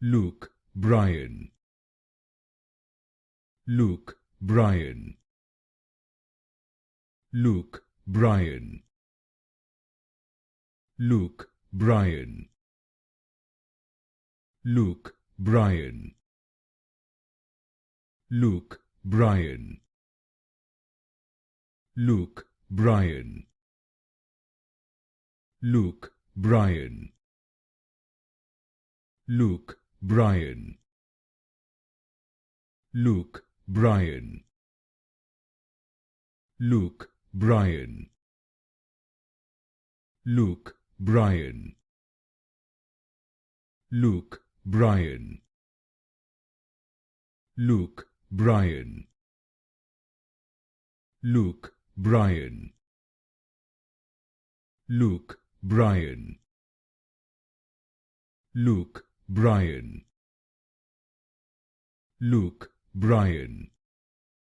Luke, Bryan. Luke, Bryan. Luke, Bryan. Luke, Bryan. Luke, Bryan. Luke, Bryan. Luke, Bryan. Luke, Bryan. Luke, Bryan. Luke, Bryan. Luke, Bryan. Luke, Bryan. Luke, Bryan. Luke, Bryan. Luke, Bryan. Luke, Bryan. Luke, Bryan. Luke, Bryan.